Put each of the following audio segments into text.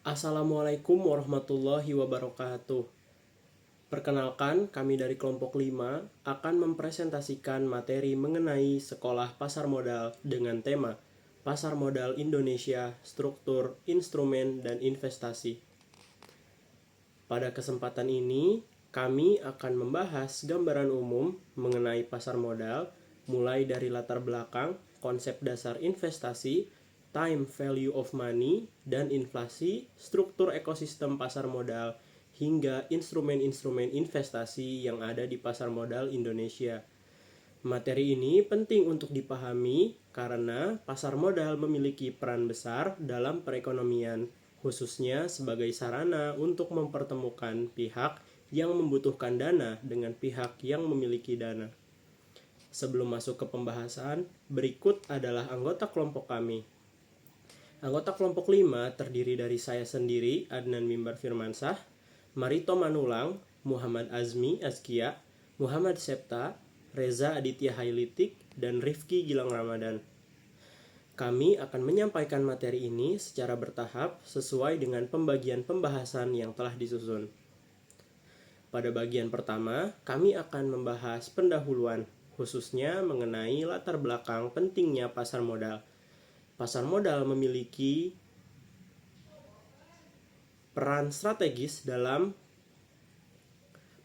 Assalamualaikum warahmatullahi wabarakatuh. Perkenalkan, kami dari kelompok 5 akan mempresentasikan materi mengenai sekolah pasar modal dengan tema Pasar Modal Indonesia, Struktur, Instrumen, dan Investasi. Pada kesempatan ini, kami akan membahas gambaran umum mengenai pasar modal, mulai dari latar belakang, konsep dasar investasi, time value of money, dan inflasi, struktur ekosistem pasar modal, hingga instrumen-instrumen investasi yang ada di pasar modal Indonesia. Materi ini penting untuk dipahami karena pasar modal memiliki peran besar dalam perekonomian, khususnya sebagai sarana untuk mempertemukan pihak yang membutuhkan dana dengan pihak yang memiliki dana. Sebelum masuk ke pembahasan, berikut adalah anggota kelompok kami. Anggota kelompok 5 terdiri dari saya sendiri, Adnan Mimbar Firmansyah, Marito Manulang, Muhammad Azmi Azkia, Muhammad Septa, Reza Aditya Hailitik, dan Rifki Gilang Ramadan. Kami akan menyampaikan materi ini secara bertahap sesuai dengan pembagian pembahasan yang telah disusun. Pada bagian pertama, kami akan membahas pendahuluan, khususnya mengenai latar belakang pentingnya pasar modal. Pasar modal memiliki peran strategis dalam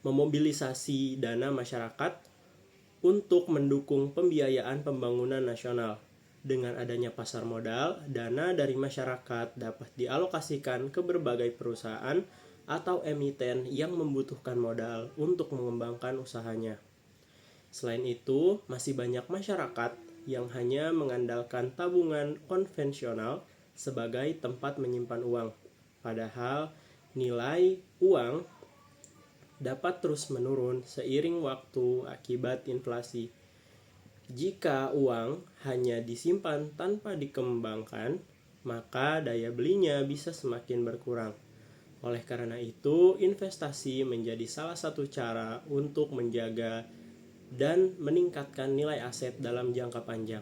memobilisasi dana masyarakat untuk mendukung pembiayaan pembangunan nasional. Dengan adanya pasar modal, dana dari masyarakat dapat dialokasikan ke berbagai perusahaan atau emiten yang membutuhkan modal untuk mengembangkan usahanya. Selain itu, masih banyak masyarakat yang hanya mengandalkan tabungan konvensional sebagai tempat menyimpan uang. Padahal nilai uang dapat terus menurun seiring waktu akibat inflasi. Jika uang hanya disimpan tanpa dikembangkan, maka daya belinya bisa semakin berkurang. Oleh karena itu, investasi menjadi salah satu cara untuk menjaga dan meningkatkan nilai aset dalam jangka panjang.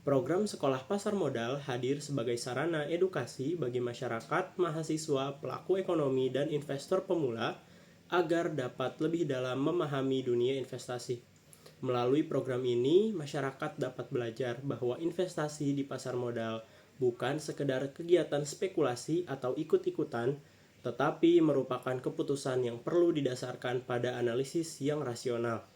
Program Sekolah Pasar Modal hadir sebagai sarana edukasi bagi masyarakat, mahasiswa, pelaku ekonomi, dan investor pemula agar dapat lebih dalam memahami dunia investasi. Melalui program ini, masyarakat dapat belajar bahwa investasi di pasar modal bukan sekedar kegiatan spekulasi atau ikut-ikutan, tetapi merupakan keputusan yang perlu didasarkan pada analisis yang rasional.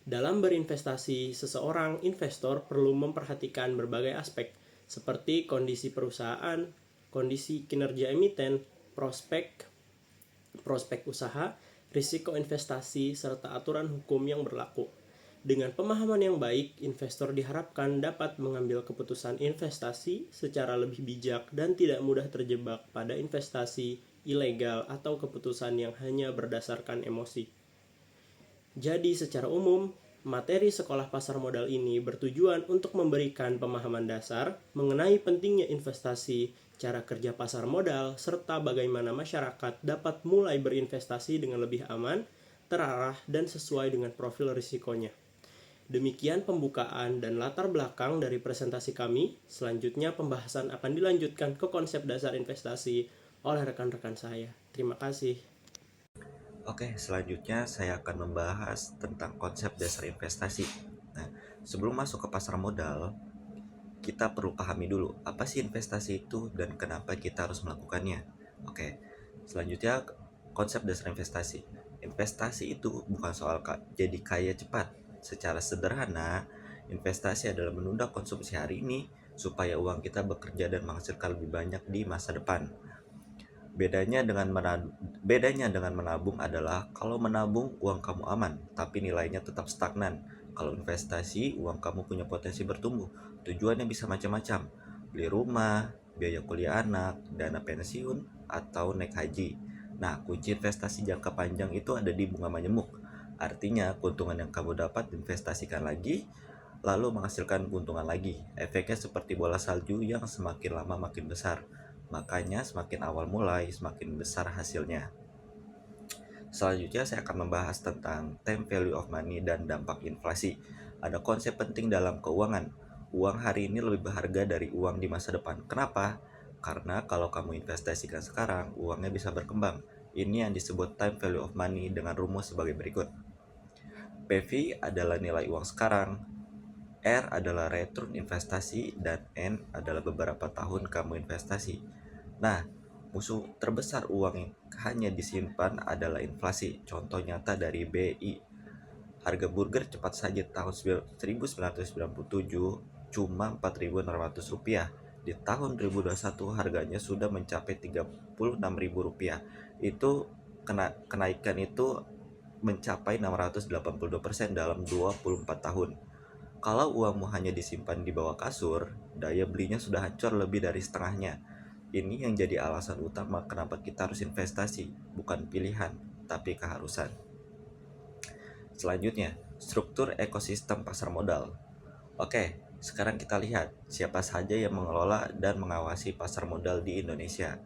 Dalam berinvestasi, seseorang investor perlu memperhatikan berbagai aspek, seperti kondisi perusahaan, kondisi kinerja emiten, prospek usaha, risiko investasi, serta aturan hukum yang berlaku. Dengan pemahaman yang baik, investor diharapkan dapat mengambil keputusan investasi secara lebih bijak dan tidak mudah terjebak pada investasi ilegal atau keputusan yang hanya berdasarkan emosi. Jadi secara umum, materi sekolah pasar modal ini bertujuan untuk memberikan pemahaman dasar mengenai pentingnya investasi, cara kerja pasar modal, serta bagaimana masyarakat dapat mulai berinvestasi dengan lebih aman, terarah, dan sesuai dengan profil risikonya. Demikian pembukaan dan latar belakang dari presentasi kami. Selanjutnya pembahasan akan dilanjutkan ke konsep dasar investasi oleh rekan-rekan saya. Terima kasih. Oke, selanjutnya saya akan membahas tentang konsep dasar investasi. Nah, sebelum masuk ke pasar modal, kita perlu pahami dulu apa sih investasi itu dan kenapa kita harus melakukannya. Oke, selanjutnya konsep dasar investasi. Investasi itu bukan soal jadi kaya cepat. Secara sederhana, investasi adalah menunda konsumsi hari ini supaya uang kita bekerja dan menghasilkan lebih banyak di masa depan. Bedanya dengan menabung adalah kalau menabung uang kamu aman, tapi nilainya tetap stagnan. Kalau investasi, uang kamu punya potensi bertumbuh. Tujuannya bisa macam-macam. Beli rumah, biaya kuliah anak, dana pensiun, atau naik haji. Nah, kunci investasi jangka panjang itu ada di bunga majemuk. Artinya, keuntungan yang kamu dapat diinvestasikan lagi, lalu menghasilkan keuntungan lagi. Efeknya seperti bola salju yang semakin lama makin besar. Makanya semakin awal mulai, semakin besar hasilnya. Selanjutnya saya akan membahas tentang time value of money dan dampak inflasi. Ada konsep penting dalam keuangan. Uang hari ini lebih berharga dari uang di masa depan. Kenapa? Karena kalau kamu investasikan sekarang, uangnya bisa berkembang. Ini yang disebut time value of money dengan rumus sebagai berikut. PV adalah nilai uang sekarang, R adalah return investasi, dan N adalah beberapa tahun kamu investasi. Nah, musuh terbesar uang yang hanya disimpan adalah inflasi. Contoh nyata dari BI. Harga burger cepat saji tahun 1997 cuma Rp4.600. Di tahun 2021 harganya sudah mencapai Rp36.000. Itu kenaikan itu mencapai 682% dalam 24 tahun. Kalau uangmu hanya disimpan di bawah kasur, daya belinya sudah hancur lebih dari setengahnya. Ini yang jadi alasan utama kenapa kita harus investasi, bukan pilihan, tapi keharusan. Selanjutnya, struktur ekosistem pasar modal. Oke, sekarang kita lihat siapa saja yang mengelola dan mengawasi pasar modal di Indonesia.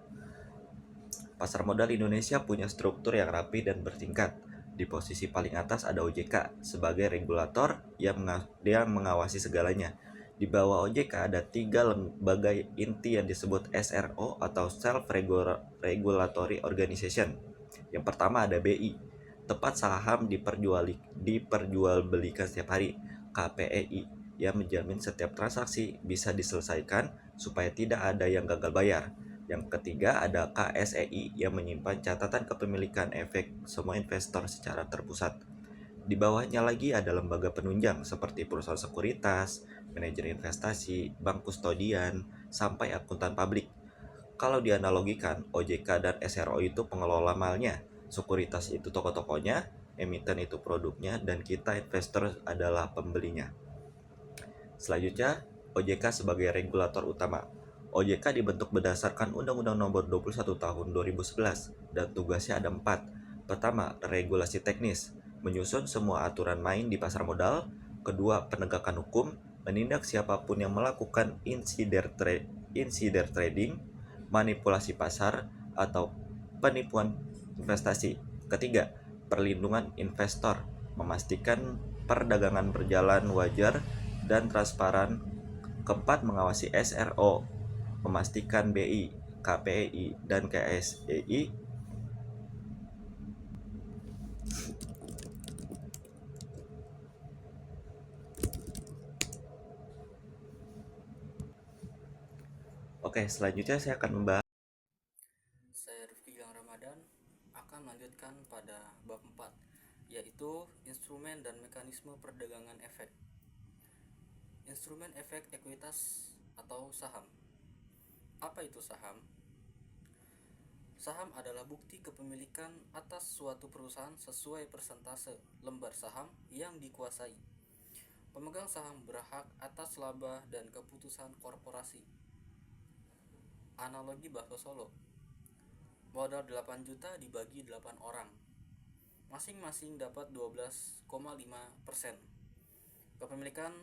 Pasar modal Indonesia punya struktur yang rapi dan bertingkat. Di posisi paling atas ada OJK sebagai regulator yang mengawasi segalanya. Di bawah OJK ada 3 lembaga inti yang disebut SRO atau Self Regulatory Organization. Yang pertama ada BI, tempat saham diperjualbelikan setiap hari. KPEI, yang menjamin setiap transaksi bisa diselesaikan supaya tidak ada yang gagal bayar. Yang ketiga ada KSEI, yang menyimpan catatan kepemilikan efek semua investor secara terpusat. Di bawahnya lagi ada lembaga penunjang seperti perusahaan sekuritas, manajer investasi, bank kustodian, sampai akuntan publik. Kalau dianalogikan, OJK dan SRO itu pengelola malnya, sekuritas itu toko-tokonya, emiten itu produknya, dan kita investor adalah pembelinya. Selanjutnya, OJK sebagai regulator utama. OJK dibentuk berdasarkan Undang-Undang Nomor 21 Tahun 2011 dan tugasnya ada 4. Pertama, regulasi teknis, menyusun semua aturan main di pasar modal. Kedua, penegakan hukum, menindak siapapun yang melakukan insider trading, manipulasi pasar, atau penipuan investasi. Ketiga, perlindungan investor, memastikan perdagangan berjalan wajar dan transparan. Keempat, mengawasi SRO, memastikan BI, KPI, dan KSEI Oke, selanjutnya saya akan membahas. Saya Rifki Gilang Ramadan akan melanjutkan pada bab 4, yaitu instrumen dan mekanisme perdagangan efek. Instrumen efek ekuitas atau saham. Apa itu saham? Saham adalah bukti kepemilikan atas suatu perusahaan sesuai persentase lembar saham yang dikuasai. Pemegang saham berhak atas laba dan keputusan korporasi. Analogi bakso Solo. Modal 8 juta dibagi 8 orang. Masing-masing dapat 12,5%. Kepemilikan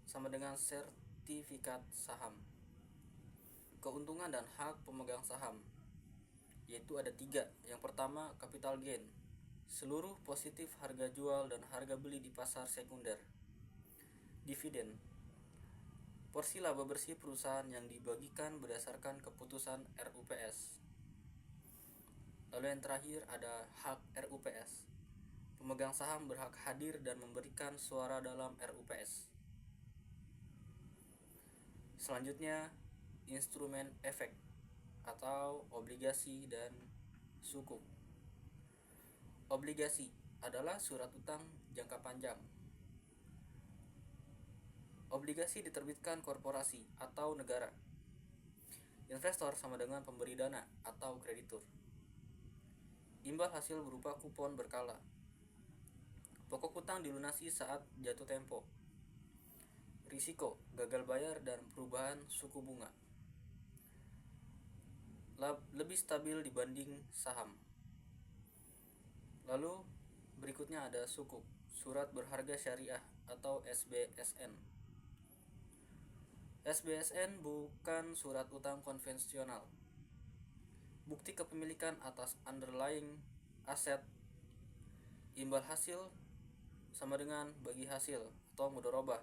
sama dengan sertifikat saham. Keuntungan dan hak pemegang saham, yaitu ada 3. Yang pertama, capital gain, seluruh positif harga jual dan harga beli di pasar sekunder. Dividen, porsi laba bersih perusahaan yang dibagikan berdasarkan keputusan RUPS. Lalu yang terakhir ada hak RUPS. Pemegang saham berhak hadir dan memberikan suara dalam RUPS. Selanjutnya, instrumen efek atau obligasi dan sukuk. Obligasi adalah surat utang jangka panjang. Obligasi diterbitkan korporasi atau negara. Investor sama dengan pemberi dana atau kreditur. Imbal hasil berupa kupon berkala. Pokok utang dilunasi saat jatuh tempo. Risiko, gagal bayar dan perubahan suku bunga. Lebih stabil dibanding saham. Lalu berikutnya ada sukuk, surat berharga syariah atau SBSN. SBSN bukan surat utang konvensional. Bukti kepemilikan atas underlying aset. Imbal hasil sama dengan bagi hasil atau mudharabah.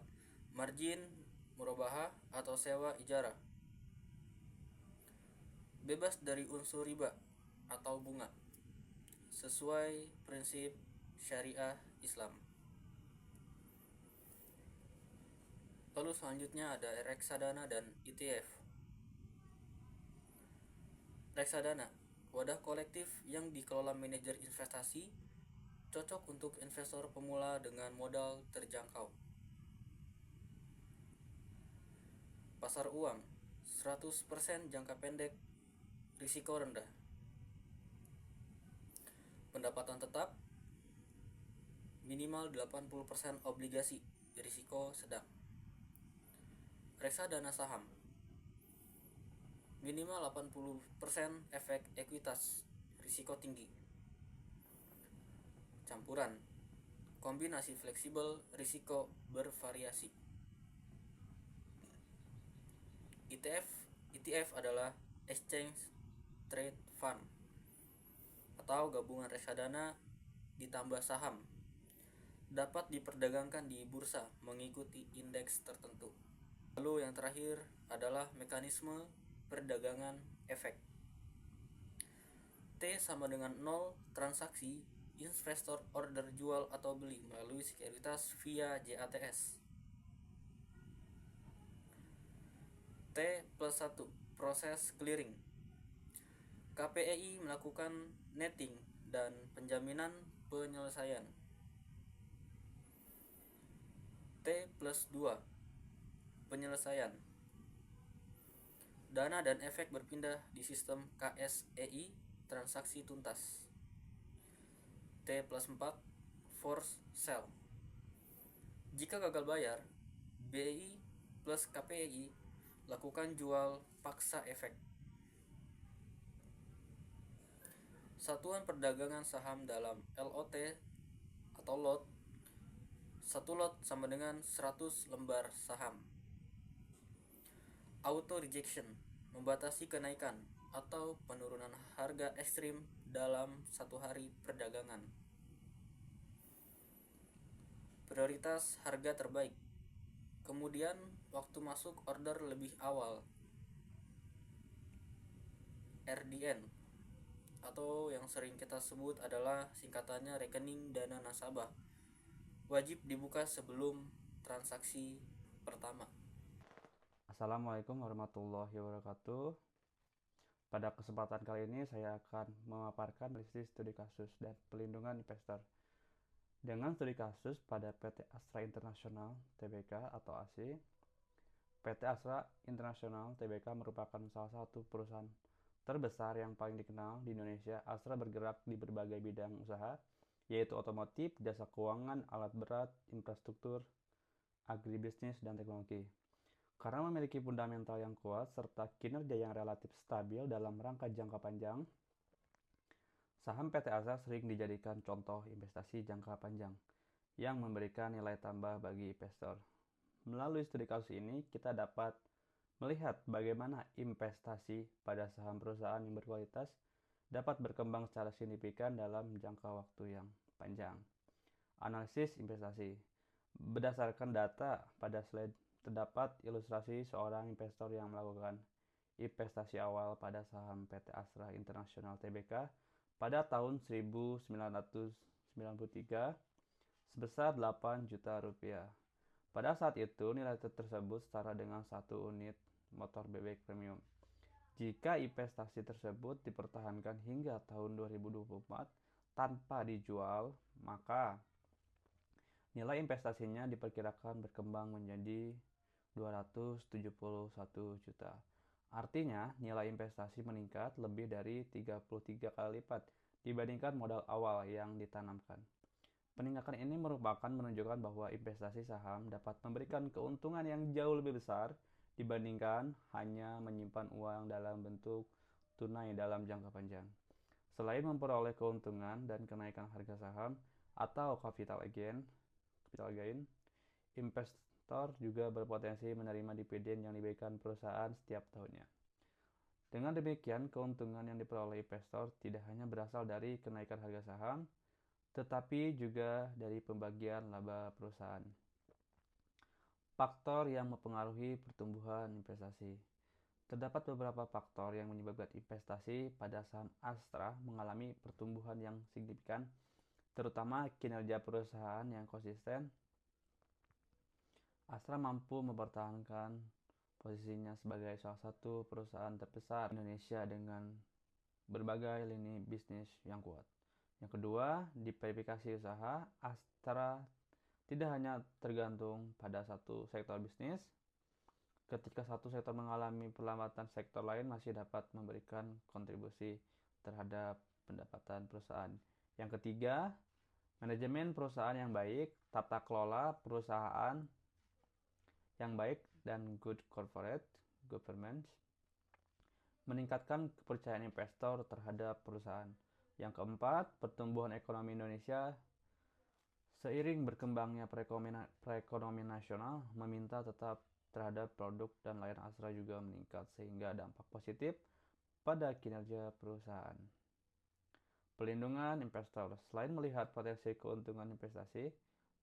Margin murabahah atau sewa ijarah. bebas dari unsur riba atau bunga, sesuai prinsip syariah Islam. Lalu selanjutnya ada reksadana dan ETF. Reksadana, wadah kolektif yang dikelola manajer investasi, cocok untuk investor pemula dengan modal terjangkau. Pasar uang, 100% jangka pendek, risiko rendah. Pendapatan tetap, minimal 80% obligasi, risiko sedang. Reksadana saham, minimal 80% efek ekuitas, risiko tinggi. Campuran, kombinasi fleksibel, risiko bervariasi. ETF adalah Exchange Trade Fund atau gabungan reksadana ditambah saham, dapat diperdagangkan di bursa mengikuti indeks tertentu. Lalu yang terakhir adalah mekanisme perdagangan efek. T sama dengan 0 transaksi investor order jual atau beli melalui sekuritas via JATS. T plus 1 proses clearing. KPEI melakukan netting dan penjaminan penyelesaian. T plus 2 penyelesaian. Dana dan efek berpindah di sistem KSEI transaksi tuntas. T plus 4 force sell. Jika gagal bayar, BI plus KPEI lakukan jual paksa efek. Satuan perdagangan saham dalam LOT atau lot, 1 lot sama dengan 100 lembar saham. Auto rejection, membatasi kenaikan atau penurunan harga ekstrim dalam satu hari perdagangan. Prioritas harga terbaik, kemudian waktu masuk order lebih awal. RDN atau yang sering kita sebut adalah singkatannya rekening dana nasabah, wajib dibuka sebelum transaksi pertama. Assalamualaikum warahmatullahi wabarakatuh. Pada kesempatan kali ini saya akan memaparkan analisis studi kasus dan pelindungan investor. Dengan studi kasus pada PT Astra International Tbk atau ASI, PT Astra International Tbk merupakan salah satu perusahaan terbesar yang paling dikenal di Indonesia. Astra bergerak di berbagai bidang usaha, yaitu otomotif, jasa keuangan, alat berat, infrastruktur, agribisnis, dan teknologi. Karena memiliki fundamental yang kuat serta kinerja yang relatif stabil dalam rangka jangka panjang, saham PT Astra sering dijadikan contoh investasi jangka panjang yang memberikan nilai tambah bagi investor. Melalui studi kasus ini, kita dapat melihat bagaimana investasi pada saham perusahaan yang berkualitas dapat berkembang secara signifikan dalam jangka waktu yang panjang. Analisis investasi. Berdasarkan data pada slide terdapat ilustrasi seorang investor yang melakukan investasi awal pada saham PT Astra International Tbk pada tahun 1993 sebesar 8 juta rupiah. Pada saat itu, nilai tersebut setara dengan 1 unit motor bebek premium. Jika investasi tersebut dipertahankan hingga tahun 2024 tanpa dijual, maka nilai investasinya diperkirakan berkembang menjadi 271 juta. Artinya, nilai investasi meningkat lebih dari 33 kali lipat dibandingkan modal awal yang ditanamkan. Peningkatan ini merupakan menunjukkan bahwa investasi saham dapat memberikan keuntungan yang jauh lebih besar dibandingkan hanya menyimpan uang dalam bentuk tunai dalam jangka panjang. Selain memperoleh keuntungan dan kenaikan harga saham atau capital gain, investor juga berpotensi menerima dividen yang diberikan perusahaan setiap tahunnya. Dengan demikian, keuntungan yang diperoleh investor tidak hanya berasal dari kenaikan harga saham, tetapi juga dari pembagian laba perusahaan. Faktor yang mempengaruhi pertumbuhan investasi. Terdapat beberapa faktor yang menyebabkan investasi pada saham Astra mengalami pertumbuhan yang signifikan, terutama kinerja perusahaan yang konsisten. Astra mampu mempertahankan posisinya sebagai salah satu perusahaan terbesar di Indonesia dengan berbagai lini bisnis yang kuat. Yang kedua, diversifikasi usaha. Astra tidak hanya tergantung pada satu sektor bisnis. Ketika satu sektor mengalami perlambatan, sektor lain masih dapat memberikan kontribusi terhadap pendapatan perusahaan. Yang ketiga, manajemen perusahaan yang baik, tata kelola perusahaan yang baik, dan good corporate governance meningkatkan kepercayaan investor terhadap perusahaan. Yang keempat, pertumbuhan ekonomi Indonesia. Seiring berkembangnya perekonomian nasional, meminta tetap terhadap produk dan layanan Astra juga meningkat sehingga dampak positif pada kinerja perusahaan. Pelindungan investor. Selain melihat potensi keuntungan investasi,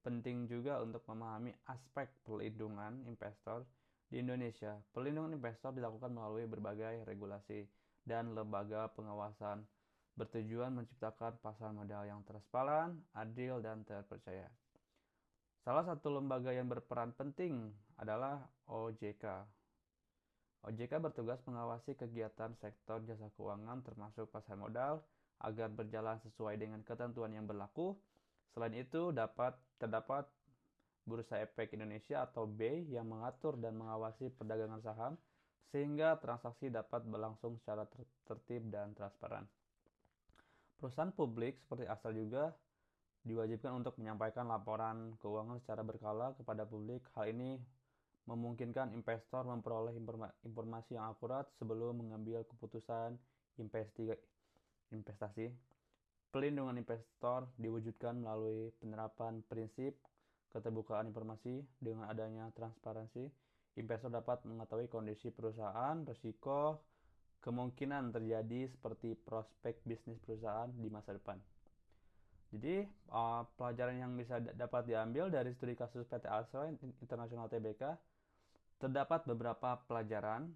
penting juga untuk memahami aspek pelindungan investor di Indonesia. Pelindungan investor dilakukan melalui berbagai regulasi dan lembaga pengawasan bertujuan menciptakan pasar modal yang transparan, adil, dan terpercaya. Salah satu lembaga yang berperan penting adalah OJK. OJK bertugas mengawasi kegiatan sektor jasa keuangan termasuk pasar modal agar berjalan sesuai dengan ketentuan yang berlaku. Selain itu, terdapat Bursa Efek Indonesia atau BEI yang mengatur dan mengawasi perdagangan saham sehingga transaksi dapat berlangsung secara tertib dan transparan. Perusahaan publik seperti Astra juga diwajibkan untuk menyampaikan laporan keuangan secara berkala kepada publik. Hal ini memungkinkan investor memperoleh informasi yang akurat sebelum mengambil keputusan investasi. Pelindungan investor diwujudkan melalui penerapan prinsip keterbukaan informasi. Dengan adanya transparansi, investor dapat mengetahui kondisi perusahaan, risiko, kemungkinan terjadi seperti prospek bisnis perusahaan di masa depan. Jadi pelajaran yang bisa dapat diambil dari studi kasus PT Astra International Tbk, terdapat beberapa pelajaran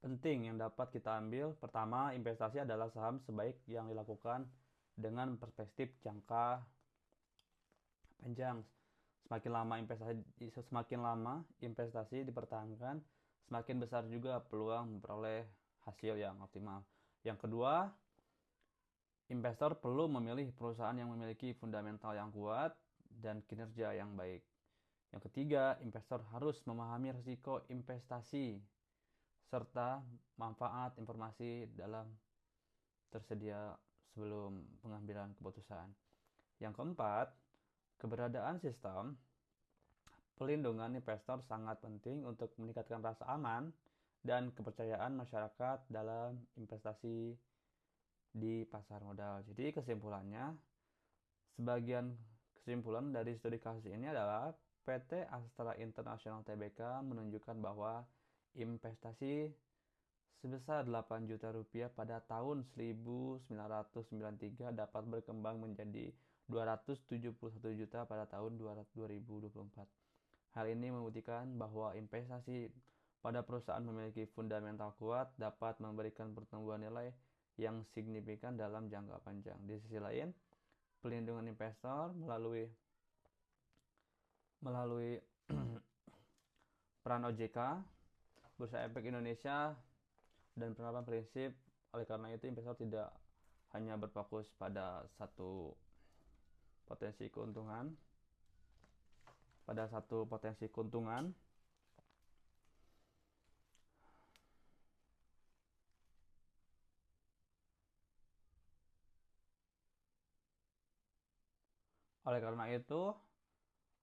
penting yang dapat kita ambil. Pertama, investasi adalah saham sebaik yang dilakukan dengan perspektif jangka panjang. Semakin lama investasi dipertahankan, semakin besar juga peluang memperoleh hasil yang optimal. Yang kedua, investor perlu memilih perusahaan yang memiliki fundamental yang kuat dan kinerja yang baik. Yang ketiga, investor harus memahami risiko investasi serta manfaat informasi dalam tersedia sebelum pengambilan keputusan. Yang keempat, keberadaan sistem pelindungan investor sangat penting untuk meningkatkan rasa aman dan kepercayaan masyarakat dalam investasi di pasar modal. Jadi kesimpulan dari studi kasus ini adalah PT Astra International Tbk menunjukkan bahwa investasi sebesar 8 juta rupiah pada tahun 1993 dapat berkembang menjadi 271 juta pada tahun 2024. Hal ini membuktikan bahwa investasi pada perusahaan memiliki fundamental kuat dapat memberikan pertumbuhan nilai yang signifikan dalam jangka panjang. Di sisi lain, pelindungan investor melalui peran OJK, Bursa Efek Indonesia, dan penerapan prinsip. Oleh karena itu, investor tidak hanya berfokus pada satu potensi keuntungan, Oleh karena itu,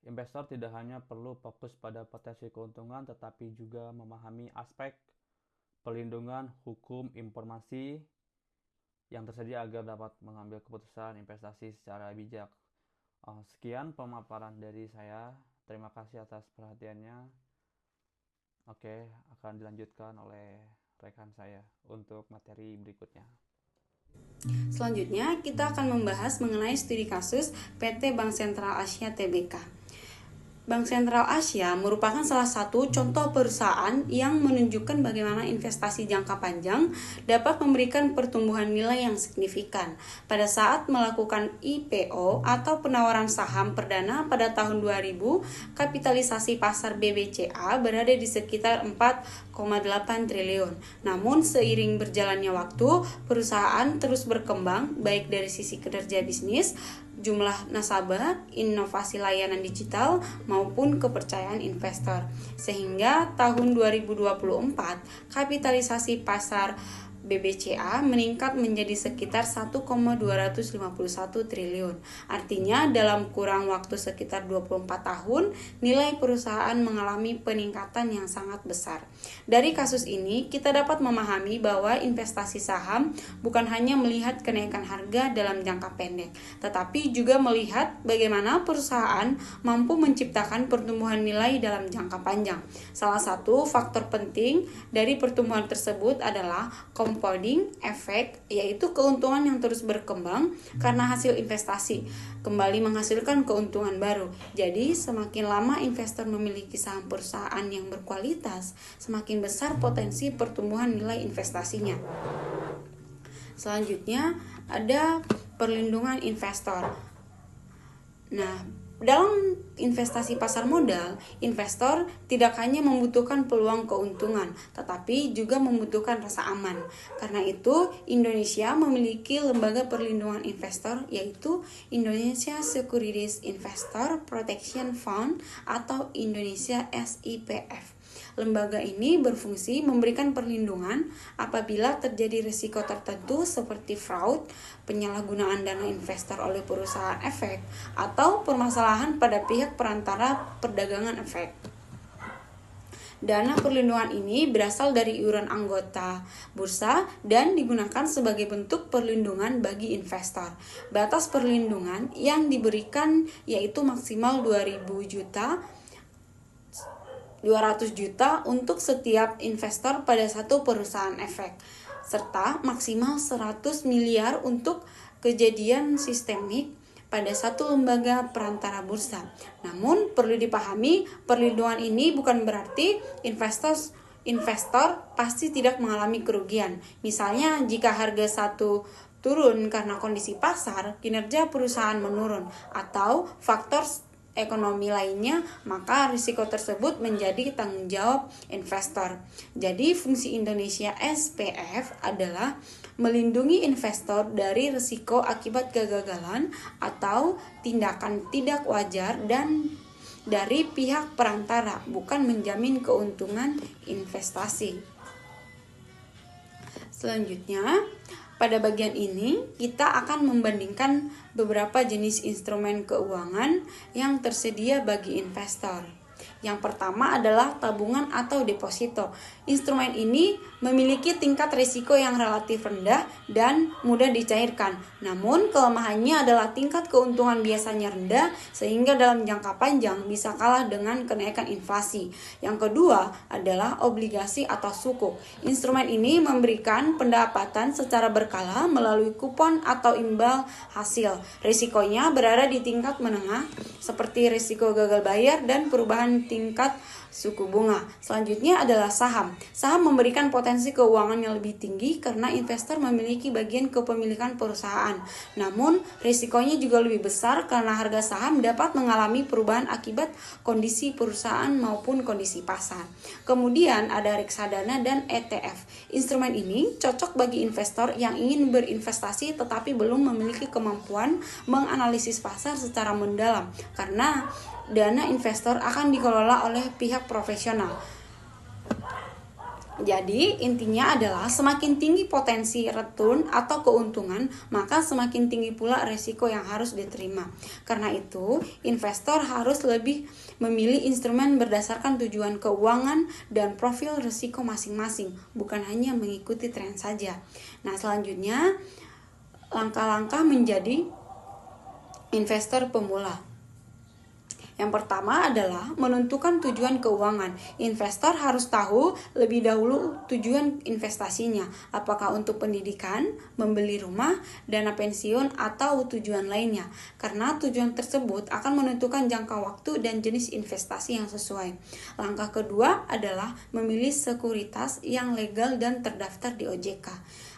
investor tidak hanya perlu fokus pada potensi keuntungan, tetapi juga memahami aspek pelindungan hukum informasi yang tersedia agar dapat mengambil keputusan investasi secara bijak. Sekian pemaparan dari saya. Terima kasih atas perhatiannya. Oke, akan dilanjutkan oleh rekan saya untuk materi berikutnya. Selanjutnya, kita akan membahas mengenai studi kasus PT Bank Sentral Asia Tbk. Bank Sentral Asia merupakan salah satu contoh perusahaan yang menunjukkan bagaimana investasi jangka panjang dapat memberikan pertumbuhan nilai yang signifikan. Pada saat melakukan IPO atau penawaran saham perdana pada tahun 2000, kapitalisasi pasar BBCA berada di sekitar 4,8 triliun. Namun seiring berjalannya waktu, perusahaan terus berkembang baik dari sisi kinerja bisnis, jumlah nasabah, inovasi layanan digital, maupun kepercayaan investor. Sehingga tahun 2024, kapitalisasi pasar BBCA meningkat menjadi sekitar 1,251 triliun. Artinya dalam kurang waktu sekitar 24 tahun, nilai perusahaan mengalami peningkatan yang sangat besar. Dari kasus ini, kita dapat memahami bahwa investasi saham bukan hanya melihat kenaikan harga dalam jangka pendek, tetapi juga melihat bagaimana perusahaan mampu menciptakan pertumbuhan nilai dalam jangka panjang. Salah satu faktor penting dari pertumbuhan tersebut adalah compounding effect, yaitu keuntungan yang terus berkembang karena hasil investasi kembali menghasilkan keuntungan baru. Jadi semakin lama investor memiliki saham perusahaan yang berkualitas, semakin besar potensi pertumbuhan nilai investasinya. Selanjutnya ada perlindungan investor. Nah, dalam investasi pasar modal, investor tidak hanya membutuhkan peluang keuntungan, tetapi juga membutuhkan rasa aman. Karena itu, Indonesia memiliki lembaga perlindungan investor, yaitu Indonesia Securities Investor Protection Fund atau Indonesia SIPF. Lembaga ini berfungsi memberikan perlindungan apabila terjadi risiko tertentu seperti fraud, penyalahgunaan dana investor oleh perusahaan efek, atau permasalahan pada pihak perantara perdagangan efek. Dana perlindungan ini berasal dari iuran anggota bursa dan digunakan sebagai bentuk perlindungan bagi investor. Batas perlindungan yang diberikan yaitu maksimal 200 juta untuk setiap investor pada satu perusahaan efek, serta maksimal 100 miliar untuk kejadian sistemik pada satu lembaga perantara bursa. Namun perlu dipahami, perlindungan ini bukan berarti investor pasti tidak mengalami kerugian. Misalnya jika harga satu turun karena kondisi pasar, kinerja perusahaan menurun, atau faktor ekonomi lainnya, maka risiko tersebut menjadi tanggung jawab investor. Jadi fungsi Indonesia SPF adalah melindungi investor dari risiko akibat kegagalan atau tindakan tidak wajar dan dari pihak perantara, bukan menjamin keuntungan investasi. Selanjutnya, pada bagian ini kita akan membandingkan beberapa jenis instrumen keuangan yang tersedia bagi investor. Yang pertama adalah tabungan atau deposito. Instrumen ini memiliki tingkat risiko yang relatif rendah dan mudah dicairkan. Namun kelemahannya adalah tingkat keuntungan biasanya rendah sehingga dalam jangka panjang bisa kalah dengan kenaikan inflasi. Yang kedua adalah obligasi atau sukuk. Instrumen ini memberikan pendapatan secara berkala melalui kupon atau imbal hasil. Risikonya berada di tingkat menengah seperti risiko gagal bayar dan perubahan tingkat suku bunga. Selanjutnya adalah saham. Saham memberikan potensi keuangan yang lebih tinggi karena investor memiliki bagian kepemilikan perusahaan. Namun, risikonya juga lebih besar karena harga saham dapat mengalami perubahan akibat kondisi perusahaan maupun kondisi pasar. Kemudian ada reksadana dan ETF. Instrumen ini cocok bagi investor yang ingin berinvestasi tetapi belum memiliki kemampuan menganalisis pasar secara mendalam karena dana investor akan dikelola oleh pihak profesional. Jadi intinya adalah semakin tinggi potensi return atau keuntungan, maka semakin tinggi pula risiko yang harus diterima. Karena itu, investor harus lebih memilih instrumen berdasarkan tujuan keuangan dan profil risiko masing-masing, bukan hanya mengikuti tren saja. Nah, selanjutnya langkah-langkah menjadi investor pemula. Yang pertama adalah menentukan tujuan keuangan. Investor harus tahu lebih dahulu tujuan investasinya, apakah untuk pendidikan, membeli rumah, dana pensiun, atau tujuan lainnya. Karena tujuan tersebut akan menentukan jangka waktu dan jenis investasi yang sesuai. Langkah kedua adalah memilih sekuritas yang legal dan terdaftar di OJK.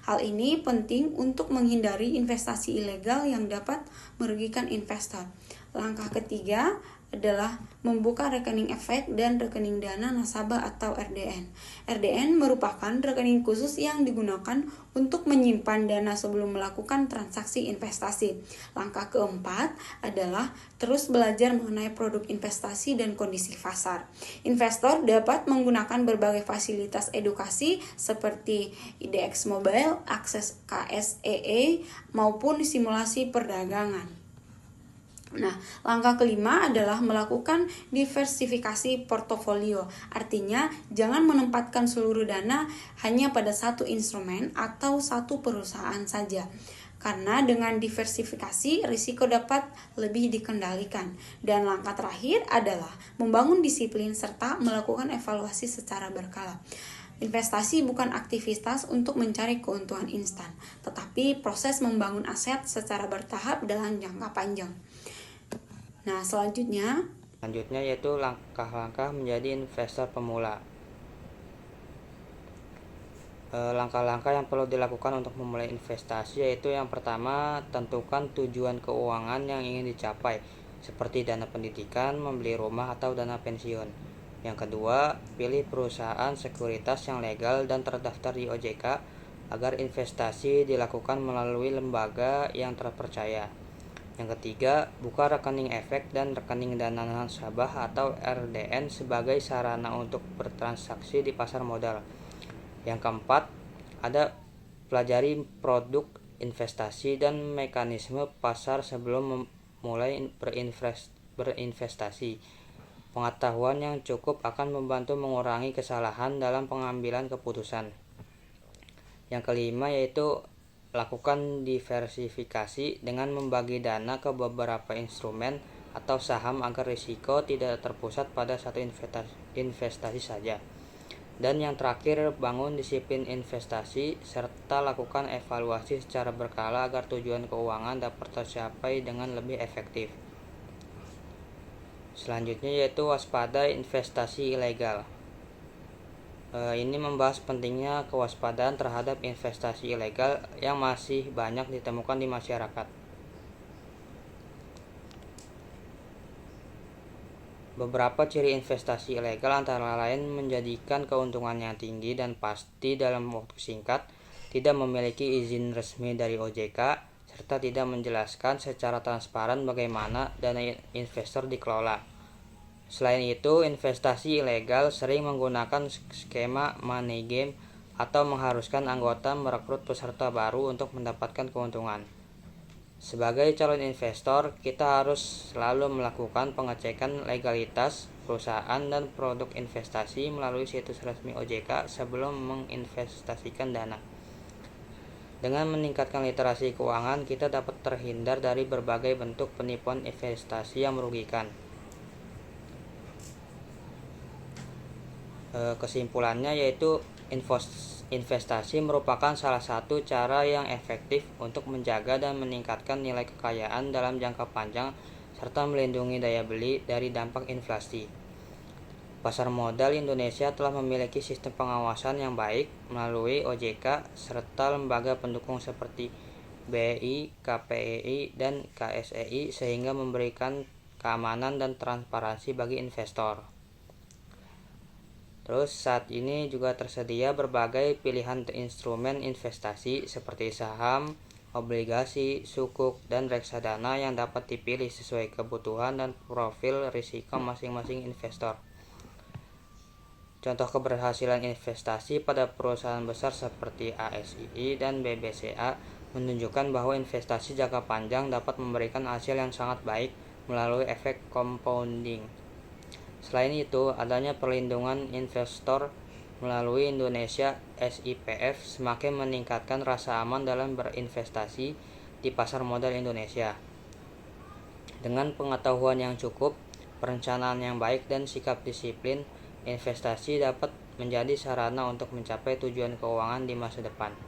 Hal ini penting untuk menghindari investasi ilegal yang dapat merugikan investor. Langkah ketiga adalah membuka rekening efek dan rekening dana nasabah atau RDN. RDN merupakan rekening khusus yang digunakan untuk menyimpan dana sebelum melakukan transaksi investasi. Langkah keempat adalah terus belajar mengenai produk investasi dan kondisi pasar. Investor dapat menggunakan berbagai fasilitas edukasi seperti IDX Mobile, akses KSEE, maupun simulasi perdagangan. Nah, langkah kelima adalah melakukan diversifikasi portofolio. Artinya, jangan menempatkan seluruh dana hanya pada satu instrumen atau satu perusahaan saja. Karena dengan diversifikasi, risiko dapat lebih dikendalikan. Dan langkah terakhir adalah membangun disiplin serta melakukan evaluasi secara berkala. Investasi bukan aktivitas untuk mencari keuntungan instan, tetapi proses membangun aset secara bertahap dalam jangka panjang. Nah, selanjutnya yaitu langkah-langkah menjadi investor pemula. Langkah-langkah yang perlu dilakukan untuk memulai investasi yaitu yang pertama, tentukan tujuan keuangan yang ingin dicapai, seperti dana pendidikan, membeli rumah, atau dana pensiun. Yang kedua, pilih perusahaan sekuritas yang legal dan terdaftar di OJK agar investasi dilakukan melalui lembaga yang terpercaya. Yang ketiga, buka rekening efek dan rekening dana nasabah atau RDN sebagai sarana untuk bertransaksi di pasar modal. Yang keempat, pelajari produk investasi dan mekanisme pasar sebelum memulai berinvestasi. Pengetahuan yang cukup akan membantu mengurangi kesalahan dalam pengambilan keputusan. Yang kelima yaitu lakukan diversifikasi dengan membagi dana ke beberapa instrumen atau saham agar risiko tidak terpusat pada satu investasi saja. Dan yang terakhir, bangun disiplin investasi serta lakukan evaluasi secara berkala agar tujuan keuangan dapat tercapai dengan lebih efektif. Selanjutnya yaitu waspada investasi ilegal. Ini membahas pentingnya kewaspadaan terhadap investasi ilegal yang masih banyak ditemukan di masyarakat. Beberapa ciri investasi ilegal antara lain menjadikan keuntungan yang tinggi dan pasti dalam waktu singkat, tidak memiliki izin resmi dari OJK, serta tidak menjelaskan secara transparan bagaimana dana investor dikelola. Selain itu, investasi ilegal sering menggunakan skema money game atau mengharuskan anggota merekrut peserta baru untuk mendapatkan keuntungan. Sebagai calon investor, kita harus selalu melakukan pengecekan legalitas perusahaan dan produk investasi melalui situs resmi OJK sebelum menginvestasikan dana. Dengan meningkatkan literasi keuangan, kita dapat terhindar dari berbagai bentuk penipuan investasi yang merugikan. Kesimpulannya yaitu investasi merupakan salah satu cara yang efektif untuk menjaga dan meningkatkan nilai kekayaan dalam jangka panjang serta melindungi daya beli dari dampak inflasi. Pasar modal Indonesia telah memiliki sistem pengawasan yang baik melalui OJK serta lembaga pendukung seperti BI, KPEI, dan KSEI sehingga memberikan keamanan dan transparansi bagi investor. Terus saat ini juga tersedia berbagai pilihan instrumen investasi seperti saham, obligasi, sukuk, dan reksadana yang dapat dipilih sesuai kebutuhan dan profil risiko masing-masing investor. Contoh keberhasilan investasi pada perusahaan besar seperti ASII dan BBCA menunjukkan bahwa investasi jangka panjang dapat memberikan hasil yang sangat baik melalui efek compounding. Selain itu, adanya perlindungan investor melalui Indonesia SIPF semakin meningkatkan rasa aman dalam berinvestasi di pasar modal Indonesia. Dengan pengetahuan yang cukup, perencanaan yang baik, dan sikap disiplin investasi dapat menjadi sarana untuk mencapai tujuan keuangan di masa depan.